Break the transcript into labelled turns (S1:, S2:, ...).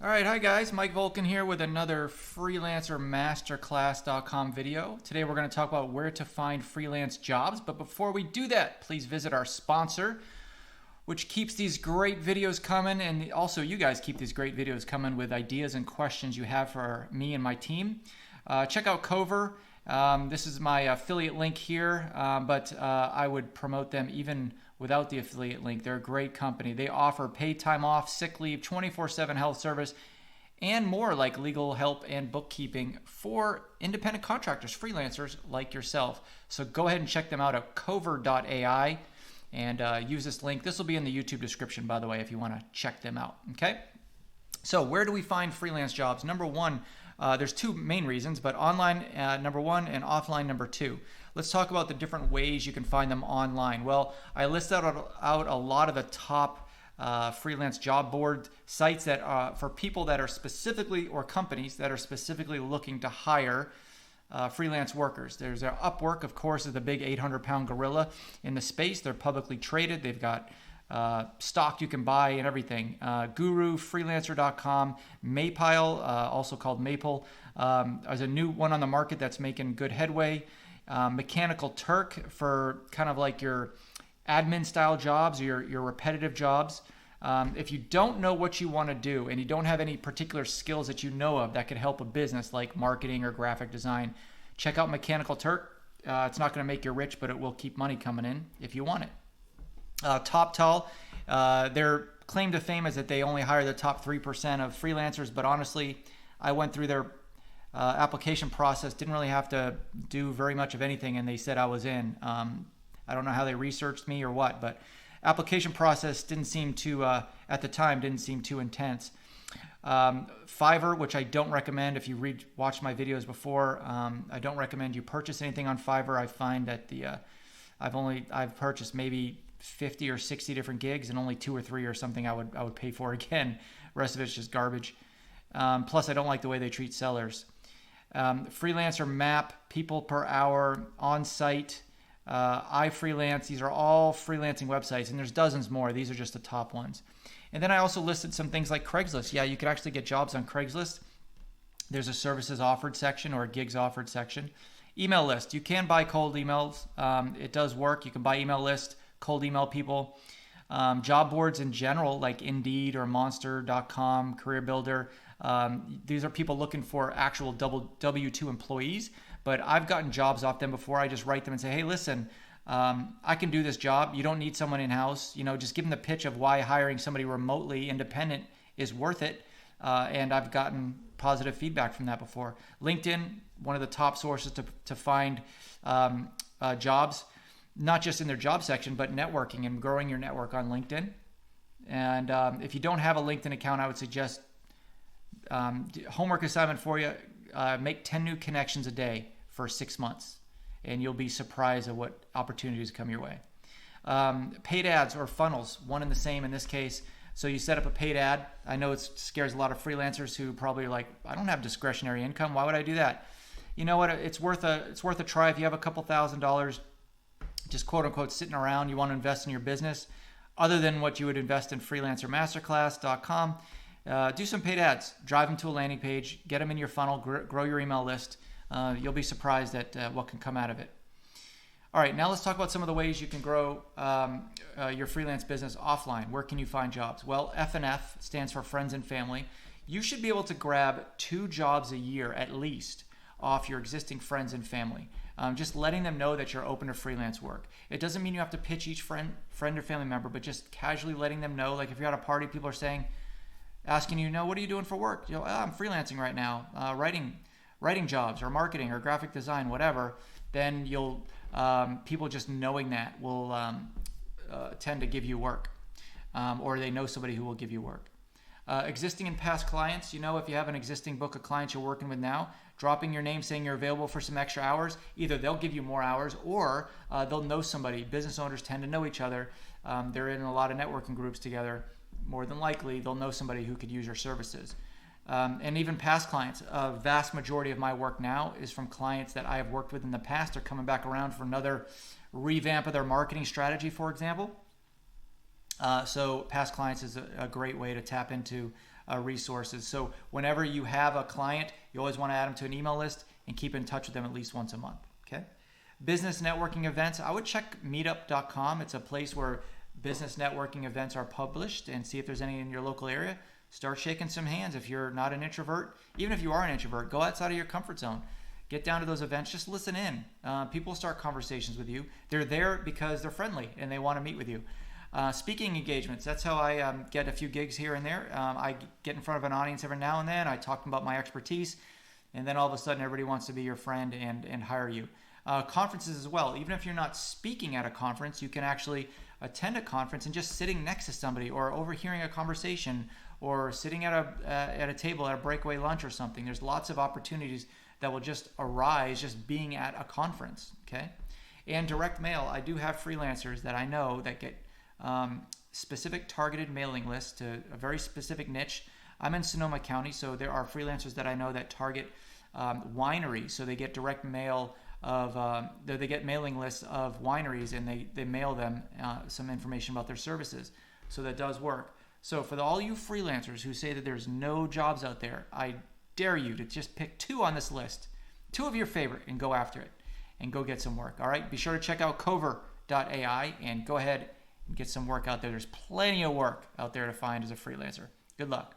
S1: All right, hi guys, Mike Volkin here with another Freelancer Masterclass.com video. Today we're going to talk about where to find freelance jobs, but before we do that, please visit our sponsor, which keeps these great videos coming, and also you guys keep these great videos coming with ideas and questions you have for me and my team. Check out Cover. This is my affiliate link here, but I would promote them even without the affiliate link. They're a great company. They offer paid time off, sick leave, 24/7 health service, and more like legal help and bookkeeping for independent contractors, freelancers like yourself. So go ahead and check them out at cover.ai and use this link. This will be in the YouTube description, by the way, if you want to check them out. Okay? So where do we find freelance jobs? Number one, there's two main reasons, but online number one and offline number two. Let's talk about the different ways you can find them online. Well, I listed out a lot of the top freelance job board sites that for people that are specifically, or companies that are specifically looking to hire freelance workers. There's Upwork, of course, is the big 800-pound gorilla in the space. They're publicly traded. They've got stock you can buy and everything. Guru, freelancer.com, Maypile, also called Maple. There's a new one on the market that's making good headway. Mechanical Turk for kind of like your admin style jobs, or your repetitive jobs. If you don't know what you want to do and you don't have any particular skills that you know of that could help a business like marketing or graphic design, check out Mechanical Turk. It's not going to make you rich, but it will keep money coming in if you want it. TopTal, their claim to fame is that they only hire the top 3% of freelancers, but honestly, I went through their application process, didn't really have to do very much of anything, and they said I was in. I don't know how they researched me or what, but application process didn't seem to, at the time, didn't seem too intense. Fiverr, which I don't recommend if you watched my videos before. I don't recommend you purchase anything on Fiverr. I find that I've purchased maybe 50 or 60 different gigs, and only 2 or 3 or something I would pay for again. The rest of it's just garbage. Plus, I don't like the way they treat sellers. Freelancer Map, People Per Hour, On-Site, iFreelance. These are all freelancing websites, and there's dozens more. These are just the top ones. And then I also listed some things like Craigslist. Yeah, you could actually get jobs on Craigslist. There's a services offered section or a gigs offered section. Email list. You can buy cold emails. It does work. You can buy email list, cold email people. Job boards in general, like Indeed or Monster.com, Career Builder. These are people looking for actual W-2 employees, but I've gotten jobs off them before. I just write them and say, hey, listen, I can do this job. You don't need someone in-house. Just give them the pitch of why hiring somebody remotely independent is worth it. And I've gotten positive feedback from that before. LinkedIn, one of the top sources to find jobs, not just in their job section, but networking and growing your network on LinkedIn. And if you don't have a LinkedIn account, I would suggest homework assignment for you, make 10 new connections a day for 6 months, and you'll be surprised at what opportunities come your way. Paid ads or funnels, one and the same in this case. So you set up a paid ad. I know it scares a lot of freelancers who probably are like, I don't have discretionary income. Why would I do that? You know what? It's worth a try. If you have a couple $1,000s, just quote unquote sitting around, you want to invest in your business, other than what you would invest in freelancermasterclass.com. Do some paid ads, drive them to a landing page, get them in your funnel, grow your email list. You'll be surprised at what can come out of it. All right, now let's talk about some of the ways you can grow your freelance business offline. Where can you find jobs? Well, F&F stands for friends and family. You should be able to grab 2 jobs a year at least off your existing friends and family. Just letting them know that you're open to freelance work. It doesn't mean you have to pitch each friend or family member, but just casually letting them know. Like if you're at a party, people are asking you, what are you doing for work? I'm freelancing right now, writing jobs or marketing or graphic design, whatever. Then people just knowing that will tend to give you work, or they know somebody who will give you work. Existing and past clients, if you have an existing book of clients you're working with now, dropping your name saying you're available for some extra hours, either they'll give you more hours or they'll know somebody. Business owners tend to know each other. They're in a lot of networking groups together. More than likely, they'll know somebody who could use your services. And even past clients. A vast majority of my work now is from clients that I have worked with in the past. They're coming back around for another revamp of their marketing strategy, for example. So past clients is a great way to tap into resources. So whenever you have a client, you always want to add them to an email list and keep in touch with them at least once a month. Okay. Business networking events. I would check meetup.com. It's a place where business networking events are published, and see if there's any in your local area. Start shaking some hands. If you're not an introvert, even if you are an introvert, go outside of your comfort zone. Get down to those events. Just listen in. People start conversations with you. They're there because they're friendly and they want to meet with you. Speaking engagements. That's how I get a few gigs here and there. I get in front of an audience every now and then. I talk about my expertise, and then all of a sudden everybody wants to be your friend and hire you. Conferences as well. Even if you're not speaking at a conference, you can actually attend a conference and just sitting next to somebody, or overhearing a conversation, or sitting at a table at a breakaway lunch or something. There's lots of opportunities that will just arise just being at a conference. Okay. And direct mail. I do have freelancers that I know that get specific targeted mailing lists to a very specific niche. I'm in Sonoma County, so there are freelancers that I know that target wineries. So they get direct mail of they get mailing lists of wineries, and they mail them some information about their services. So that does work. So for all you freelancers who say that there's no jobs out there, I dare you to just pick 2 on this list, 2 of your favorite, and go after it and go get some work. All right. Be sure to check out cover.ai and go ahead and get some work out there. There's plenty of work out there to find as a freelancer. Good luck.